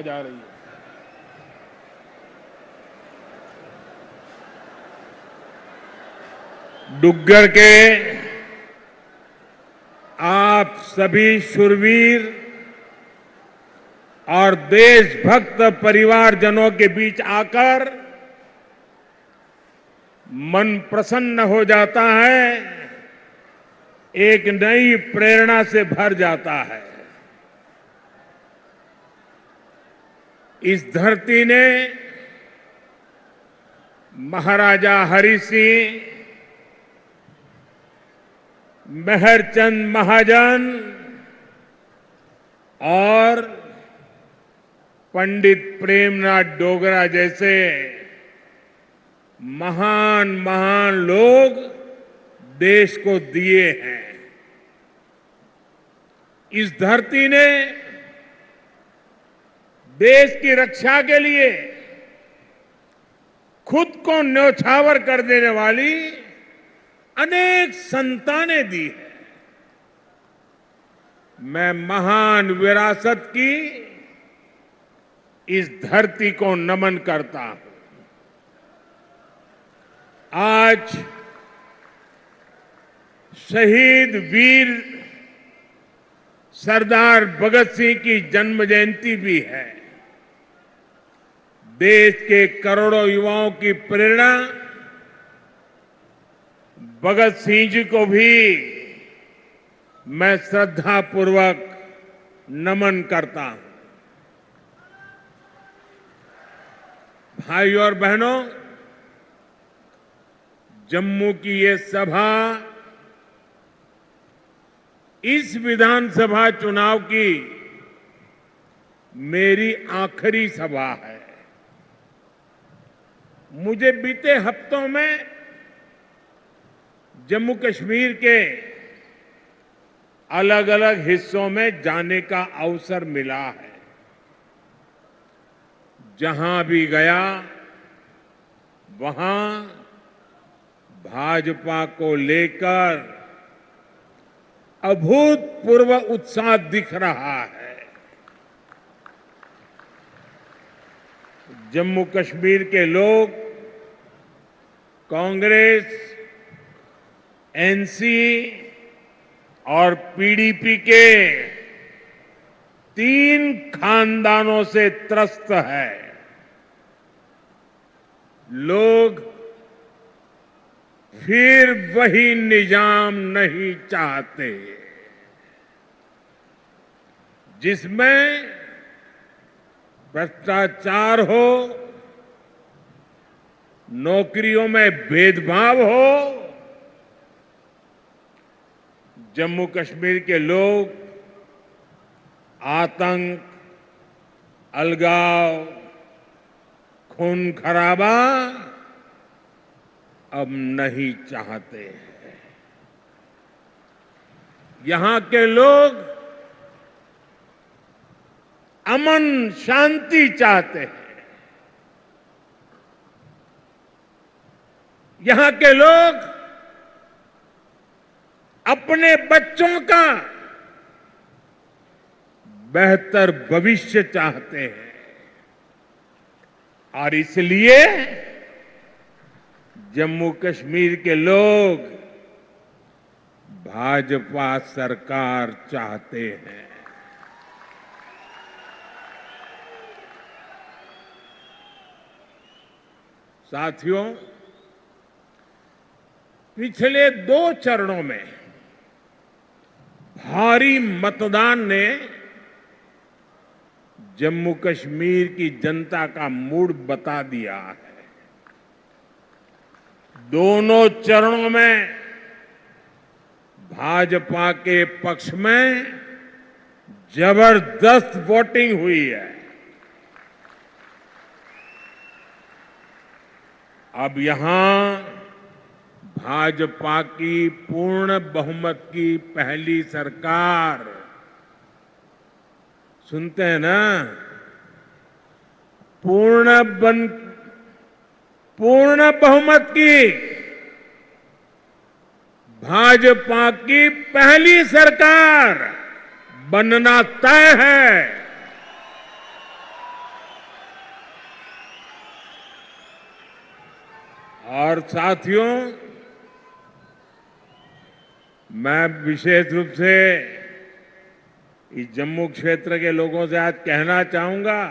जा रही है। डुग्गर के आप सभी शूरवीर और देशभक्त परिवारजनों के बीच आकर मन प्रसन्न हो जाता है, एक नई प्रेरणा से भर जाता है। इस धरती ने महाराजा हरि सिंह, मेहरचंद महाजन और पंडित प्रेमनाथ डोगरा जैसे महान महान लोग देश को दिए हैं। इस धरती ने देश की रक्षा के लिए खुद को न्यौछावर कर देने वाली अनेक संतानें दी है। मैं महान विरासत की इस धरती को नमन करता हूं। आज शहीद वीर सरदार भगत सिंह की जन्म जयंती भी है। देश के करोड़ों युवाओं की प्रेरणा भगत सिंह जी को भी मैं श्रद्धापूर्वक नमन करता हूं। भाइयों और बहनों, जम्मू की ये सभा इस विधानसभा चुनाव की मेरी आखिरी सभा है। मुझे बीते हफ्तों में जम्मू कश्मीर के अलग अलग हिस्सों में जाने का अवसर मिला है। जहां भी गया वहां भाजपा को लेकर अभूतपूर्व उत्साह दिख रहा है। जम्मू कश्मीर के लोग कांग्रेस, एनसी और पीडीपी के 3 खानदानों से त्रस्त है। लोग फिर वही निजाम नहीं चाहते जिसमें भ्रष्टाचार हो, नौकरियों में भेदभाव हो। जम्मू कश्मीर के लोग आतंक, अलगाव, खून खराबा अब नहीं चाहते हैं। यहां के लोग अमन शांति चाहते हैं। यहां के लोग अपने बच्चों का बेहतर भविष्य चाहते हैं और इसलिए जम्मू कश्मीर के लोग भाजपा सरकार चाहते हैं। साथियों, पिछले 2 चरणों में भारी मतदान ने जम्मू कश्मीर की जनता का मूड बता दिया है। दोनों चरणों में भाजपा के पक्ष में जबरदस्त वोटिंग हुई है। अब यहां भाजपा की पूर्ण बहुमत की पहली सरकार, सुनते हैं ना, पूर्ण बहुमत की भाजपा की पहली सरकार बनना तय है। और साथियों, मैं विशेष रूप से इस जम्मू क्षेत्र के लोगों से आज कहना चाहूंगा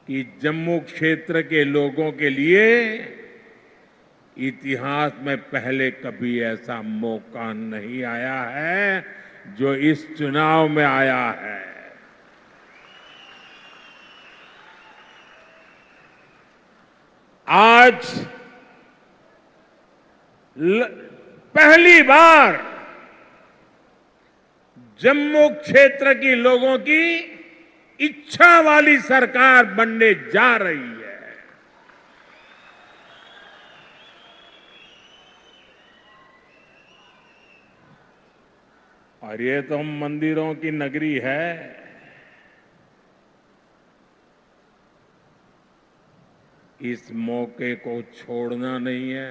कि जम्मू क्षेत्र के लोगों के लिए इतिहास में पहले कभी ऐसा मौका नहीं आया है जो इस चुनाव में आया है। आज पहली बार जम्मू क्षेत्र की लोगों की इच्छा वाली सरकार बनने जा रही है। और ये तो मंदिरों की नगरी है। इस मौके को छोड़ना नहीं है,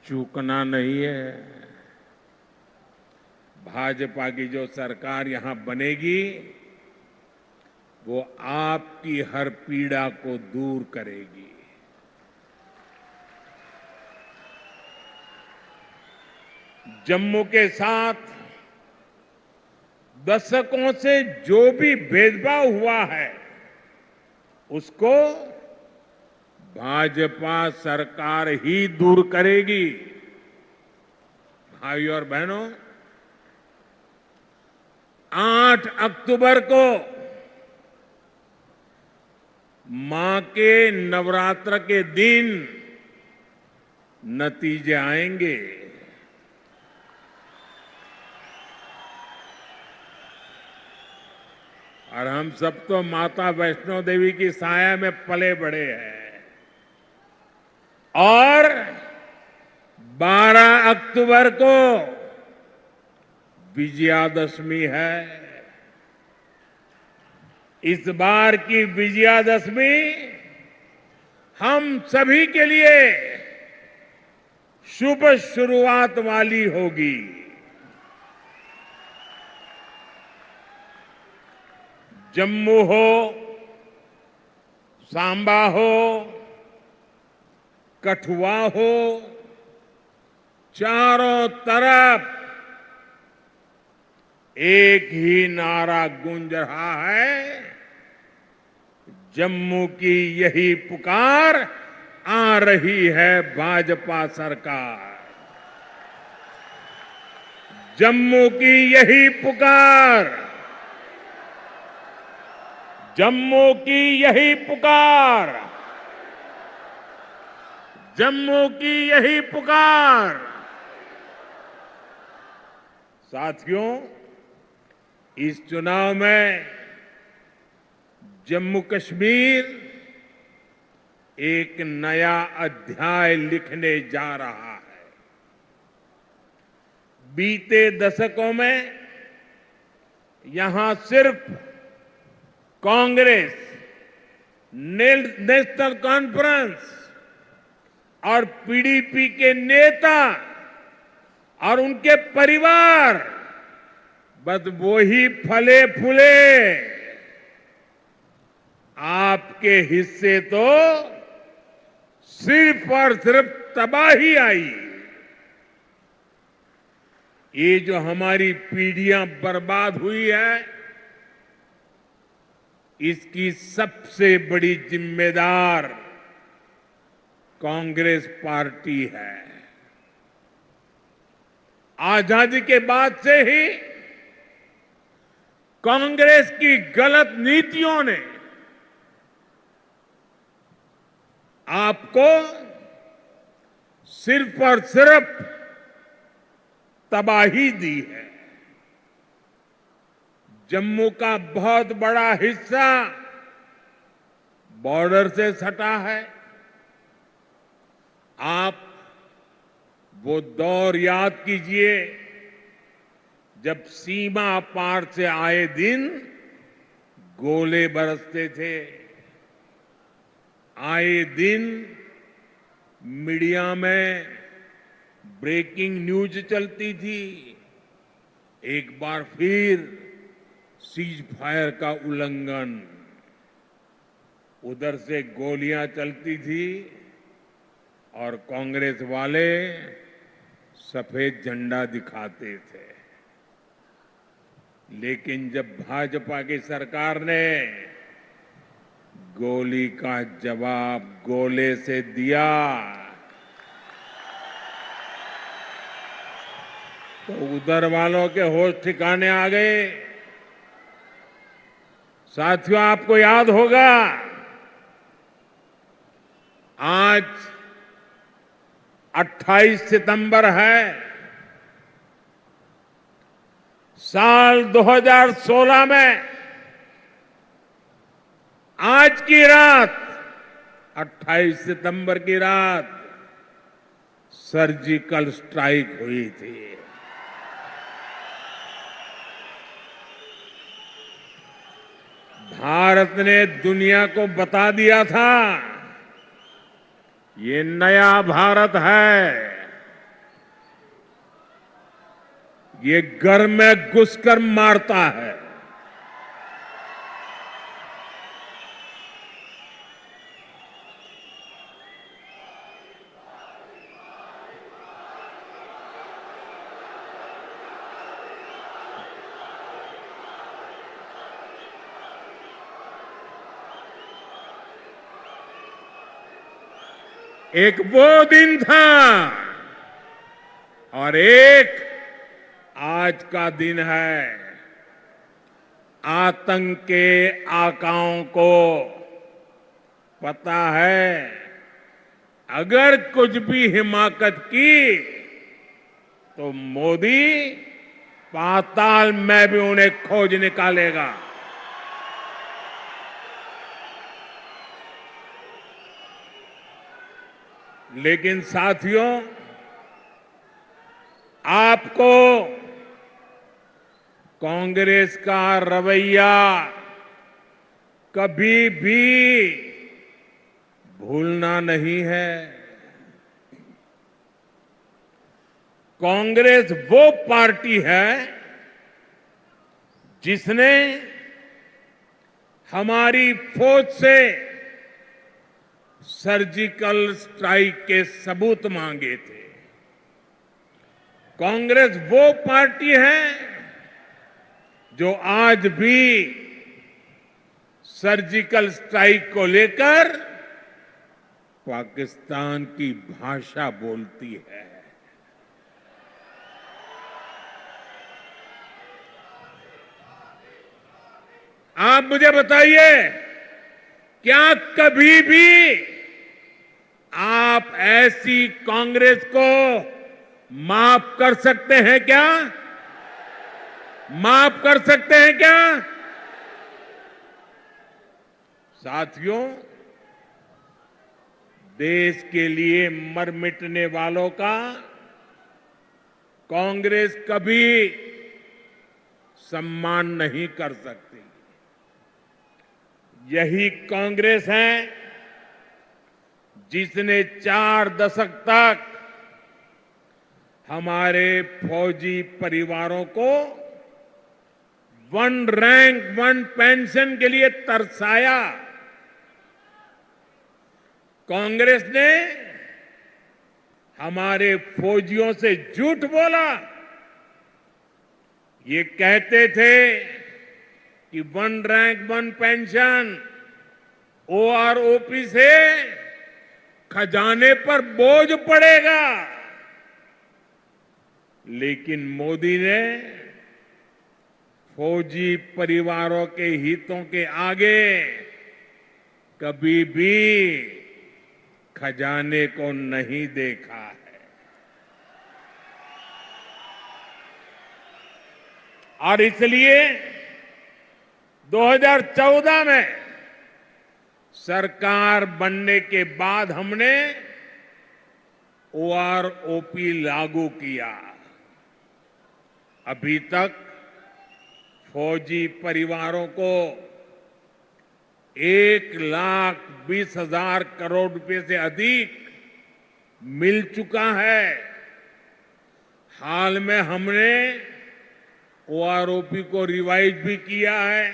चूकना नहीं है। भाजपा की जो सरकार यहां बनेगी वो आपकी हर पीड़ा को दूर करेगी। जम्मू के साथ दशकों से जो भी भेदभाव हुआ है उसको भाजपा सरकार ही दूर करेगी। भाइयों और बहनों, 8 अक्टूबर को मां के नवरात्र के दिन नतीजे आएंगे। और हम सब तो माता वैष्णो देवी की साया में पले बड़े हैं। और 12 अक्टूबर को विजयादशमी है। इस बार की विजयादशमी हम सभी के लिए शुभ शुरुआत वाली होगी। जम्मू हो, सांबा हो, कठुआ हो, चारों तरफ एक ही नारा गूंज रहा है, जम्मू की यही पुकार, आ रही है भाजपा सरकार। जम्मू की यही पुकार, जम्मू की यही पुकार, जम्मू की यही पुकार। साथियों, इस चुनाव में जम्मू कश्मीर एक नया अध्याय लिखने जा रहा है। बीते दशकों में यहां सिर्फ कांग्रेस, नेशनल कॉन्फ्रेंस और पीडीपी के नेता और उनके परिवार बस वो ही फले फूले। आपके हिस्से तो सिर्फ और सिर्फ तबाही आई। ये जो हमारी पीढ़ियां बर्बाद हुई है, इसकी सबसे बड़ी जिम्मेदार कांग्रेस पार्टी है। आजादी के बाद से ही कांग्रेस की गलत नीतियों ने आपको सिर्फ और सिर्फ तबाही दी है। जम्मू का बहुत बड़ा हिस्सा बॉर्डर से सटा है। आप वो दौर याद कीजिए जब सीमा पार से आए दिन गोले बरसते थे। आए दिन मीडिया में ब्रेकिंग न्यूज चलती थी। एक बार फिर सीज फायर का उल्लंघन। उधर से गोलियां चलती थी और कांग्रेस वाले सफेद झंडा दिखाते थे। लेकिन जब भाजपा की सरकार ने गोली का जवाब गोले से दिया तो उधर वालों के होश ठिकाने आ गए। साथियों, आपको याद होगा आज 28 सितंबर है। साल 2016 में आज की रात 28 सितंबर की रात सर्जिकल स्ट्राइक हुई थी। भारत ने दुनिया को बता दिया था ये नया भारत है, ये घर में घुसकर मारता है। एक वो दिन था और एक आज का दिन है। आतंक के आकाओं को पता है अगर कुछ भी हिमाकत की तो मोदी पाताल में भी उन्हें खोज निकालेगा। लेकिन साथियों, आपको कांग्रेस का रवैया कभी भी भूलना नहीं है। कांग्रेस वो पार्टी है जिसने हमारी फौज से सर्जिकल स्ट्राइक के सबूत मांगे थे। कांग्रेस वो पार्टी है जो आज भी सर्जिकल स्ट्राइक को लेकर पाकिस्तान की भाषा बोलती है। आप मुझे बताइए, क्या कभी भी आप ऐसी कांग्रेस को माफ कर सकते हैं क्या? माफ कर सकते हैं क्या? साथियों, देश के लिए मर मिटने वालों का कांग्रेस कभी सम्मान नहीं कर सकती। यही कांग्रेस है जिसने 4 दशक तक हमारे फौजी परिवारों को 1 रैंक 1 पेंशन के लिए तरसाया। कांग्रेस ने हमारे फौजियों से झूठ बोला। ये कहते थे कि 1 रैंक 1 पेंशन ओआरओपी से खजाने पर बोझ पड़ेगा। लेकिन मोदी ने फौजी परिवारों के हितों के आगे कभी भी खजाने को नहीं देखा है। और इसलिए 2014 में सरकार बनने के बाद हमने ओआरओपी लागू किया। अभी तक फौजी परिवारों को 1,20,000 करोड़ रुपए से अधिक मिल चुका है। हाल में हमने ओआरओपी को रिवाइज भी किया है।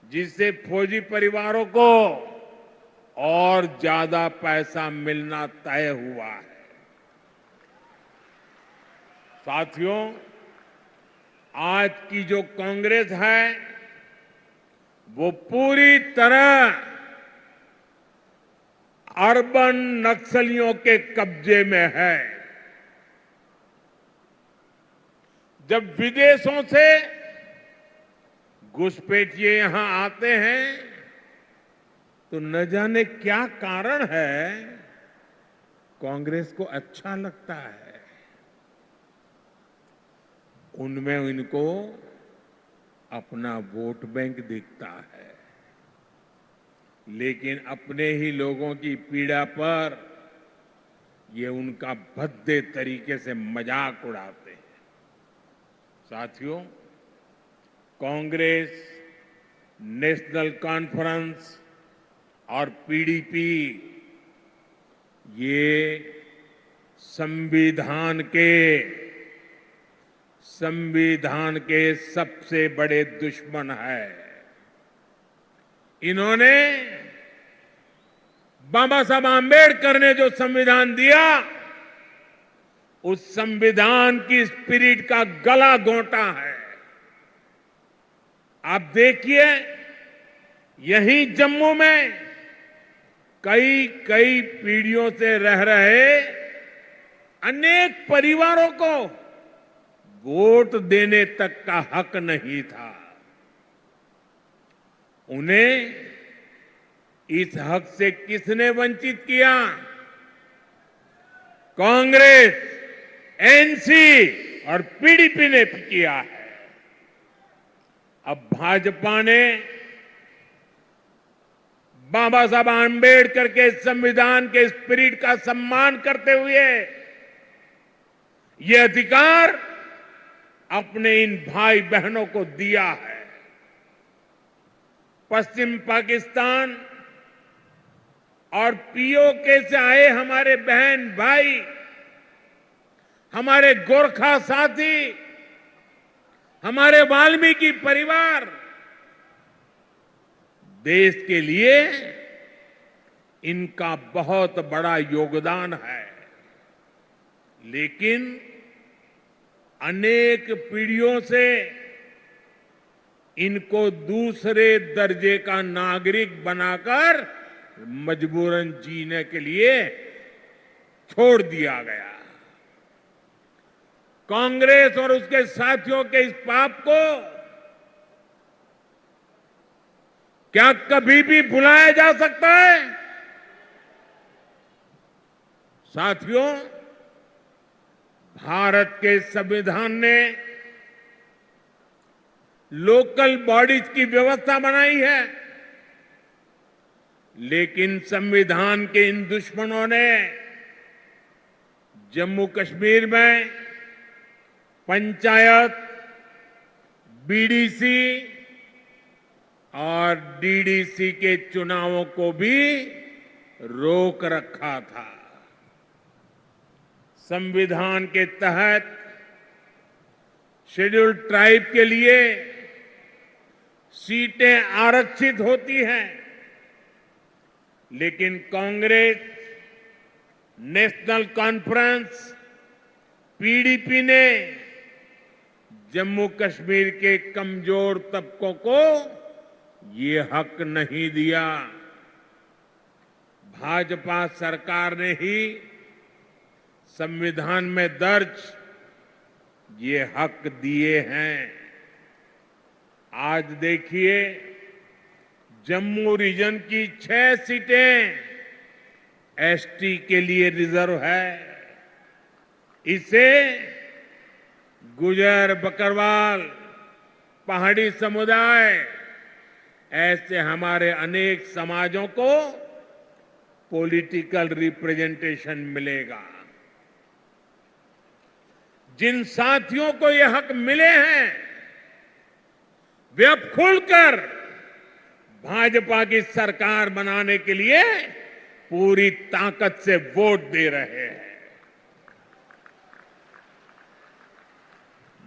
जिससे फौजी परिवारों को और ज्यादा पैसा मिलना तय हुआ है। साथियों, आज की जो कांग्रेस है वो पूरी तरह अर्बन नक्सलियों के कब्जे में है। जब विदेशों से घुसपैठिए यहां आते हैं तो न जाने क्या कारण है, कांग्रेस को अच्छा लगता है। उनमें इनको अपना वोट बैंक दिखता है, लेकिन अपने ही लोगों की पीड़ा पर ये उनका भद्दे तरीके से मजाक उड़ाते हैं। साथियों, कांग्रेस, नेशनल कॉन्फ्रेंस और पीडीपी ये संविधान के सबसे बड़े दुश्मन है। इन्होंने बाबा साहब आंबेडकर ने जो संविधान दिया, उस संविधान की स्पिरिट का गला घोंटा है। आप देखिए, यहीं जम्मू में कई पीढ़ियों से रह रहे अनेक परिवारों को वोट देने तक का हक नहीं था। उन्हें इस हक से किसने वंचित किया? कांग्रेस, एनसी और पीडीपी ने किया है। अब भाजपा ने बाबा साहब आंबेडकर के संविधान के स्पिरिट का सम्मान करते हुए ये अधिकार अपने इन भाई बहनों को दिया है। पश्चिम पाकिस्तान और पीओके से आए हमारे बहन भाई, हमारे गोरखा साथी, हमारे वाल्मीकि परिवार देश के लिए इनका बहुत बड़ा योगदान है। लेकिन अनेक पीढ़ियों से इनको दूसरे दर्जे का नागरिक बनाकर मजबूरन जीने के लिए छोड़ दिया गया। कांग्रेस और उसके साथियों के इस पाप को क्या कभी भी भुलाया जा सकता है? साथियों, भारत के संविधान ने लोकल बॉडीज की व्यवस्था बनाई है, लेकिन संविधान के इन दुश्मनों ने जम्मू कश्मीर में पंचायत, बीडीसी और डीडीसी के चुनावों को भी रोक रखा था। संविधान के तहत शेड्यूल्ड ट्राइब के लिए सीटें आरक्षित होती हैं, लेकिन कांग्रेस, नेशनल कॉन्फ्रेंस, पीडीपी ने जम्मू कश्मीर के कमजोर तबकों को ये हक नहीं दिया। भाजपा सरकार ने ही संविधान में दर्ज ये हक दिए हैं। आज देखिए, जम्मू रीजन की 6 सीटें एसटी के लिए रिजर्व है। इसे गुजर, बकरवाल, पहाड़ी समुदाय, ऐसे हमारे अनेक समाजों को पॉलिटिकल रिप्रेजेंटेशन मिलेगा। जिन साथियों को ये हक मिले हैं, वे अब खुलकर भाजपा की सरकार बनाने के लिए पूरी ताकत से वोट दे रहे हैं।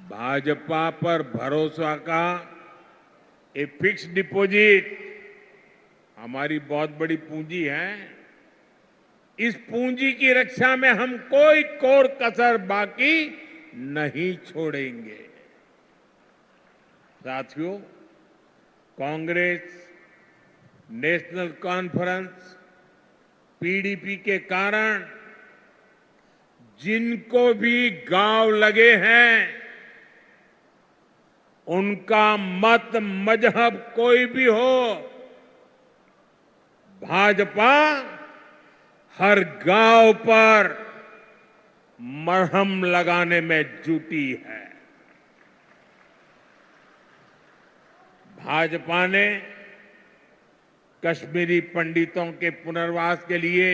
भाजपा पर भरोसा का ये फिक्स्ड डिपॉजिट हमारी बहुत बड़ी पूंजी है। इस पूंजी की रक्षा में हम कोई कोर कसर बाकी नहीं छोड़ेंगे। साथियों, कांग्रेस, नेशनल कॉन्फ्रेंस, पीडीपी के कारण जिनको भी घाव लगे हैं, उनका मत मजहब कोई भी हो, भाजपा हर गांव पर मरहम लगाने में जुटी है। भाजपा ने कश्मीरी पंडितों के पुनर्वास के लिए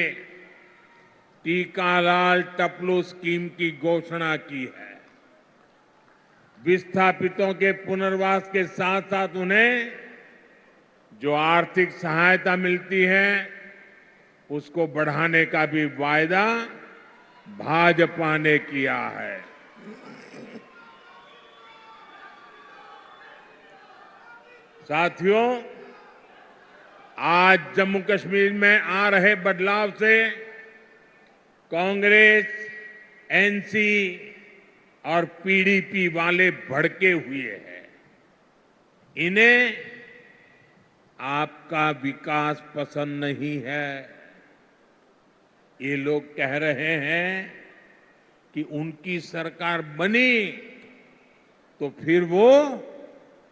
टीकालाल टपलू स्कीम की घोषणा की है। विस्थापितों के पुनर्वास के साथ साथ उन्हें जो आर्थिक सहायता मिलती है उसको बढ़ाने का भी वायदा भाजपा ने किया है। साथियों, आज जम्मू कश्मीर में आ रहे बदलाव से कांग्रेस, एनसी और पीडीपी वाले भड़के हुए हैं। इन्हें आपका विकास पसंद नहीं है। ये लोग कह रहे हैं कि उनकी सरकार बनी तो फिर वो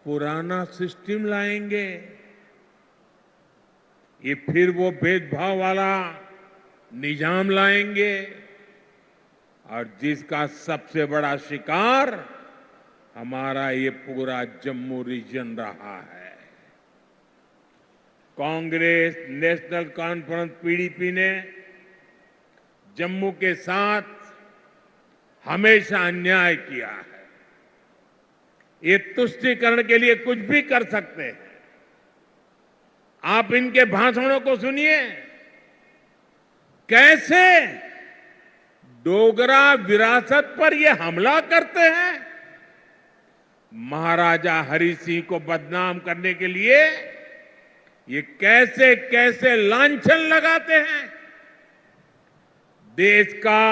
पुराना सिस्टम लाएंगे। ये फिर वो भेदभाव वाला निजाम लाएंगे और जिसका सबसे बड़ा शिकार हमारा ये पूरा जम्मू रीजन रहा है। कांग्रेस, नेशनल कॉन्फ्रेंस, पीडीपी ने जम्मू के साथ हमेशा अन्याय किया है। ये तुष्टीकरण के लिए कुछ भी कर सकते हैं। आप इनके भाषणों को सुनिए, कैसे डोगरा विरासत पर ये हमला करते हैं। महाराजा हरि सिंह को बदनाम करने के लिए ये कैसे कैसे लांछन लगाते हैं। देश का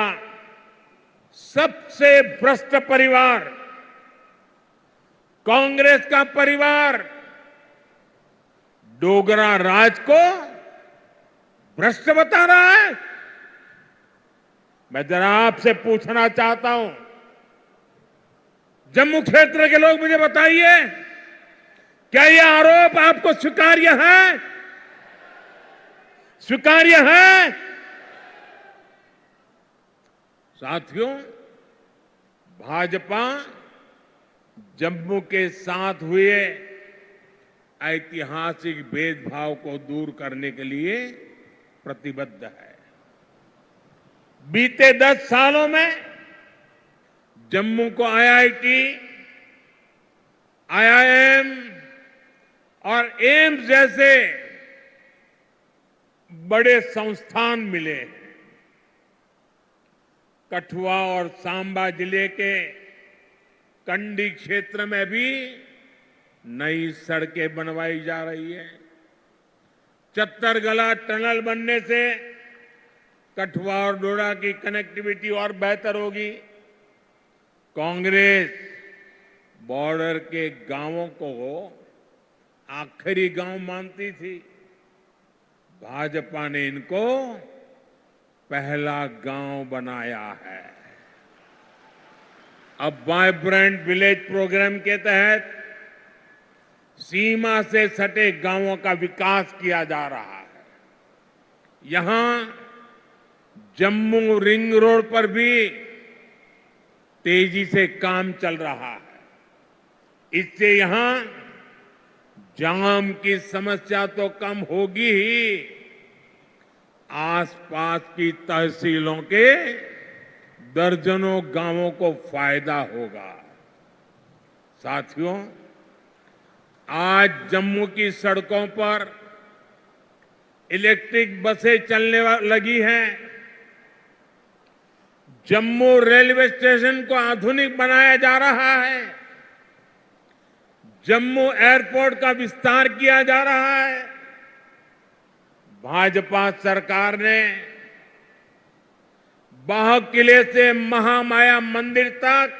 सबसे भ्रष्ट परिवार कांग्रेस का परिवार डोगरा राज को भ्रष्ट बता रहा है। मैं जरा आपसे पूछना चाहता हूं, जम्मू क्षेत्र के लोग मुझे बताइए, क्या यह आरोप आपको स्वीकार्य है? स्वीकार्य है? साथियों, भाजपा जम्मू के साथ हुए ऐतिहासिक भेदभाव को दूर करने के लिए प्रतिबद्ध है। बीते 10 सालों में जम्मू को आईआईटी, आईआईएम और एम्स जैसे बड़े संस्थान मिले हैं। कठुआ और सांबा जिले के कंडी क्षेत्र में भी नई सड़कें बनवाई जा रही है। चत्तरगला टनल बनने से कठुआ और डोडा की कनेक्टिविटी और बेहतर होगी। कांग्रेस बॉर्डर के गांवों को आखिरी गांव मानती थी। भाजपा ने इनको पहला गांव बनाया है। अब वाइब्रेंट विलेज प्रोग्राम के तहत सीमा से सटे गांवों का विकास किया जा रहा है। यहां जम्मू रिंग रोड पर भी तेजी से काम चल रहा है। इससे यहां जाम की समस्या तो कम होगी ही, आसपास की तहसीलों के दर्जनों गांवों को फायदा होगा। साथियों, आज जम्मू की सड़कों पर इलेक्ट्रिक बसें चलने लगी हैं। जम्मू रेलवे स्टेशन को आधुनिक बनाया जा रहा है। जम्मू एयरपोर्ट का विस्तार किया जा रहा है। भाजपा सरकार ने बाह किले से महामाया मंदिर तक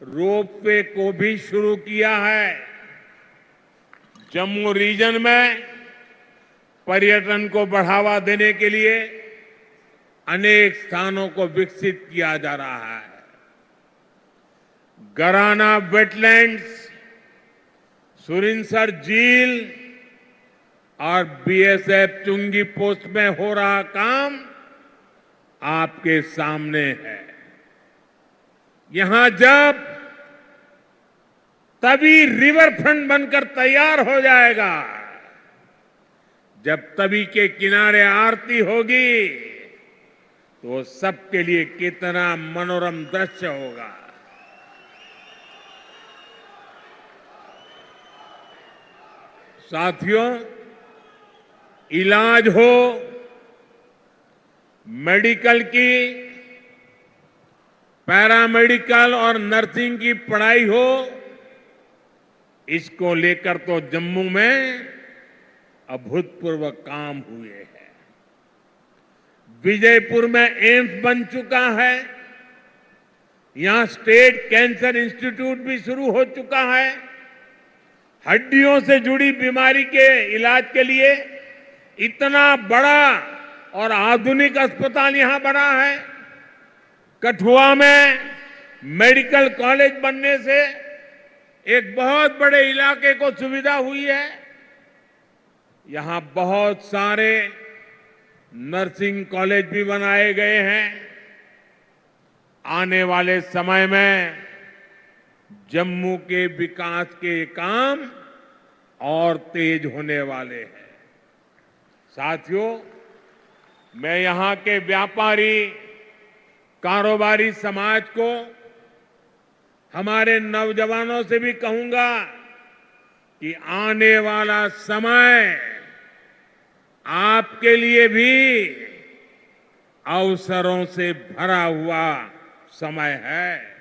रोपवे को भी शुरू किया है। जम्मू रीजन में पर्यटन को बढ़ावा देने के लिए अनेक स्थानों को विकसित किया जा रहा है। गराना वेटलैंड्स, सुरिनसर झील और बीएसएफ चुंगी पोस्ट में हो रहा काम आपके सामने है। यहां जब तभी रिवर फ्रंट बनकर तैयार हो जाएगा, जब तवी के किनारे आरती होगी, तो सबके लिए कितना मनोरम दृश्य होगा। साथियों, इलाज हो, मेडिकल की, पैरामेडिकल और नर्सिंग की पढ़ाई हो, इसको लेकर तो जम्मू में अभूतपूर्व काम हुए हैं। विजयपुर में एम्स बन चुका है। यहां स्टेट कैंसर इंस्टीट्यूट भी शुरू हो चुका है। हड्डियों से जुड़ी बीमारी के इलाज के लिए इतना बड़ा और आधुनिक अस्पताल यहां बना है। कठुआ में मेडिकल कॉलेज बनने से एक बहुत बड़े इलाके को सुविधा हुई है। यहां बहुत सारे नर्सिंग कॉलेज भी बनाए गए हैं। आने वाले समय में जम्मू के विकास के काम और तेज होने वाले हैं। साथियों, मैं यहां के व्यापारी, कारोबारी समाज को, हमारे नौजवानों से भी कहूंगा कि आने वाला समय आपके लिए भी अवसरों से भरा हुआ समय है।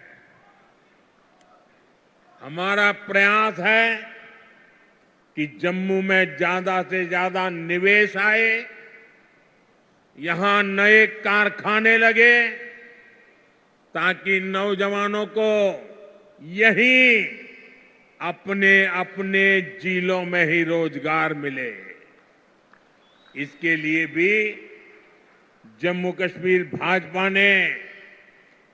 हमारा प्रयास है कि जम्मू में ज्यादा से ज्यादा निवेश आए, यहां नए कारखाने लगे, ताकि नौजवानों को यहीं अपने अपने जिलों में ही रोजगार मिले। इसके लिए भी जम्मू कश्मीर भाजपा ने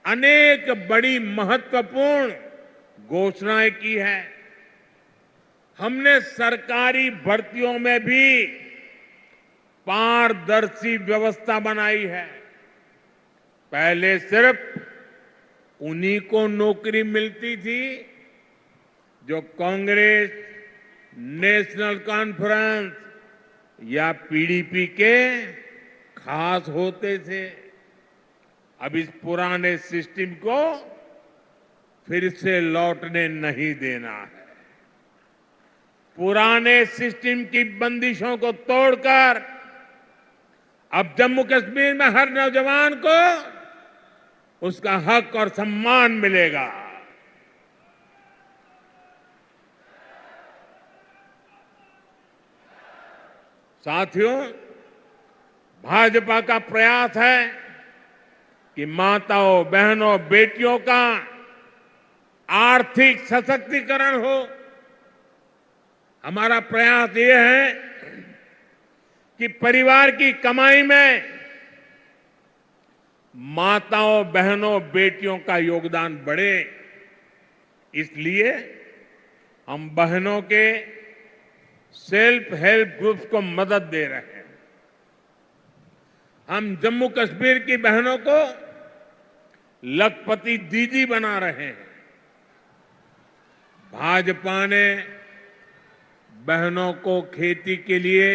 अनेक बड़ी महत्वपूर्ण घोषणाएं की है। हमने सरकारी भर्तियों में भी पारदर्शी व्यवस्था बनाई है। पहले सिर्फ उन्हीं को नौकरी मिलती थी जो कांग्रेस, नेशनल कॉन्फ्रेंस या पीडीपी के खास होते थे। अब इस पुराने सिस्टम को फिर से लौटने नहीं देना है। पुराने सिस्टम की बंदिशों को तोड़कर अब जम्मू कश्मीर में हर नौजवान को उसका हक और सम्मान मिलेगा। साथियों, भाजपा का प्रयास है कि माताओं, बहनों, बेटियों का आर्थिक सशक्तिकरण हो। हमारा प्रयास ये है कि परिवार की कमाई में माताओं, बहनों, बेटियों का योगदान बढ़े। इसलिए हम बहनों के सेल्फ हेल्प ग्रुप्स को मदद दे रहे हैं। हम जम्मू कश्मीर की बहनों को लखपति दीदी बना रहे हैं। भाजपा ने बहनों को खेती के लिए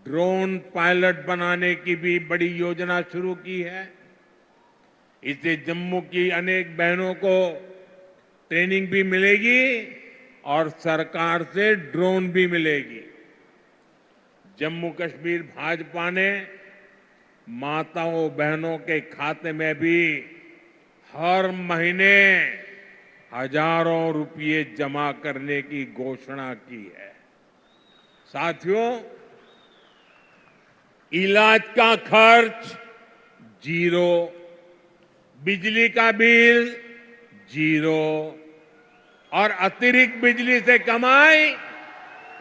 ड्रोन पायलट बनाने की भी बड़ी योजना शुरू की है। इससे जम्मू की अनेक बहनों को ट्रेनिंग भी मिलेगी और सरकार से ड्रोन भी मिलेगी। जम्मू कश्मीर भाजपा ने माताओं, बहनों के खाते में भी हर महीने हजारों रुपये जमा करने की घोषणा की है। साथियों, इलाज का खर्च जीरो, बिजली का बिल जीरो और अतिरिक्त बिजली से कमाई,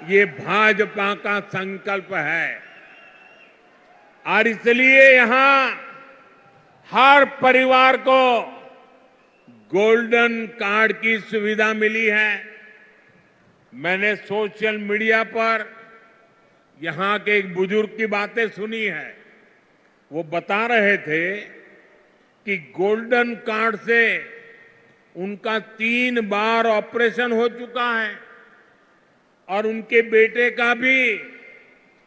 ये भाजपा का संकल्प है। और इसलिए यहां हर परिवार को गोल्डन कार्ड की सुविधा मिली है। मैंने सोशल मीडिया पर यहां के एक बुजुर्ग की बातें सुनी है। वो बता रहे थे कि गोल्डन कार्ड से उनका 3 बार ऑपरेशन हो चुका है और उनके बेटे का भी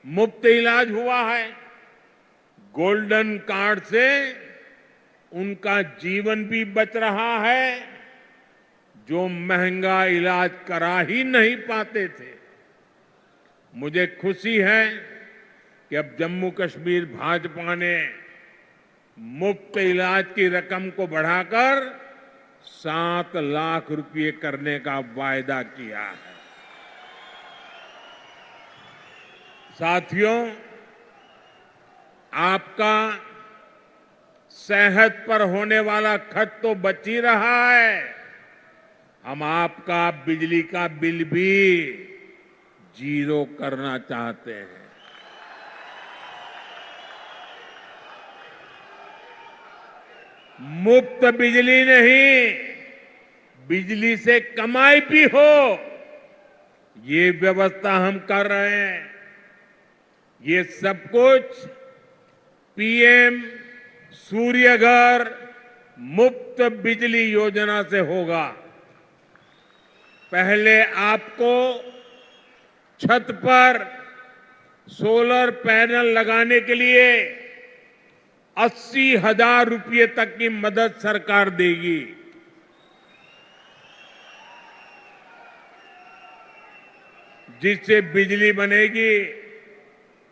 मुफ्त इलाज हुआ है। गोल्डन कार्ड से उनका जीवन भी बच रहा है, जो महंगा इलाज करा ही नहीं पाते थे। मुझे खुशी है कि अब जम्मू कश्मीर भाजपा ने मुफ्त इलाज की रकम को बढ़ाकर 7 लाख रुपए करने का वायदा किया है। साथियों, आपका सेहत पर होने वाला खर्च तो बच ही रहा है, हम आपका बिजली का बिल भी जीरो करना चाहते हैं। मुफ्त बिजली नहीं, बिजली से कमाई भी हो, ये व्यवस्था हम कर रहे हैं। ये सब कुछ पीएम सूर्य घर मुफ्त बिजली योजना से होगा। पहले आपको छत पर सोलर पैनल लगाने के लिए 80,000 रुपये तक की मदद सरकार देगी। जिससे बिजली बनेगी,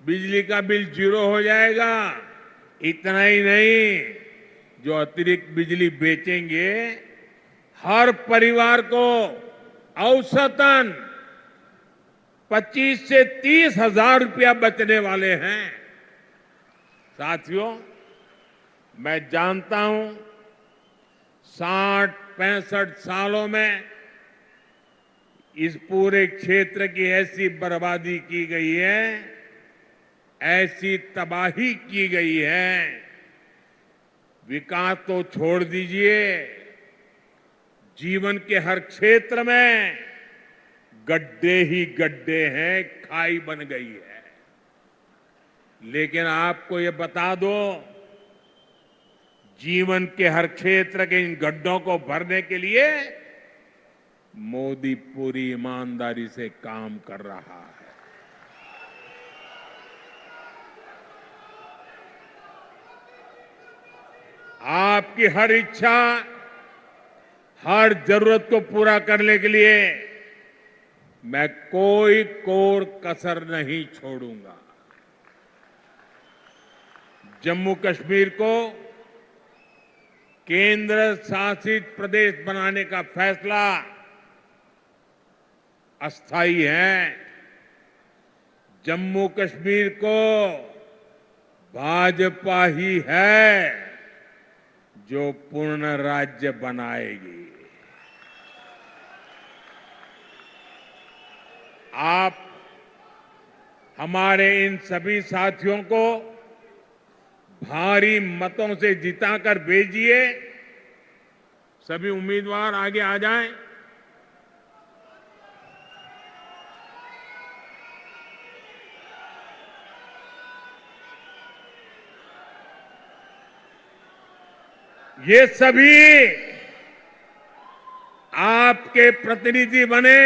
बिजली का बिल जीरो हो जाएगा। इतना ही नहीं, जो अतिरिक्त बिजली बेचेंगे, हर परिवार को औसतन 25 से 30,000 रुपया बचने वाले हैं। साथियों, मैं जानता हूं 60-65 सालों में इस पूरे क्षेत्र की ऐसी बर्बादी की गई है, ऐसी तबाही की गई है, विकास तो छोड़ दीजिए, जीवन के हर क्षेत्र में गड्ढे ही गड्ढे हैं, खाई बन गई है। लेकिन आपको ये बता दो, जीवन के हर क्षेत्र के इन गड्ढों को भरने के लिए मोदी पूरी ईमानदारी से काम कर रहा है। आपकी हर इच्छा, हर जरूरत को पूरा करने के लिए मैं कोई कोर कसर नहीं छोड़ूंगा। जम्मू कश्मीर को केंद्र शासित प्रदेश बनाने का फैसला अस्थायी है। जम्मू कश्मीर को भाजपा ही है जो पूर्ण राज्य बनाएगी। आप हमारे इन सभी साथियों को भारी मतों से जिताकर भेजिए। सभी उम्मीदवार आगे आ जाएं। ये सभी आपके प्रतिनिधि बने,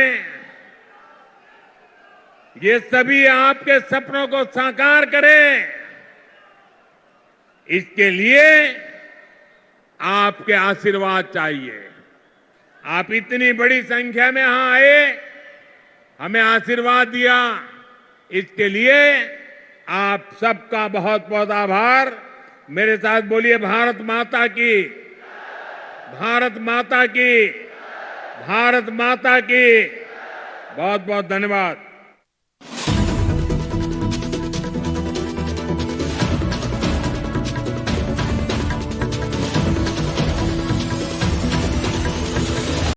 ये सभी आपके सपनों को साकार करें। इसके लिए आपके आशीर्वाद चाहिए। आप इतनी बड़ी संख्या में यहां आए, हमें आशीर्वाद दिया, इसके लिए आप सबका बहुत बहुत आभार। मेरे साथ बोलिए, भारत माता की, भारत माता की। भारत माता की बहुत बहुत धन्यवाद।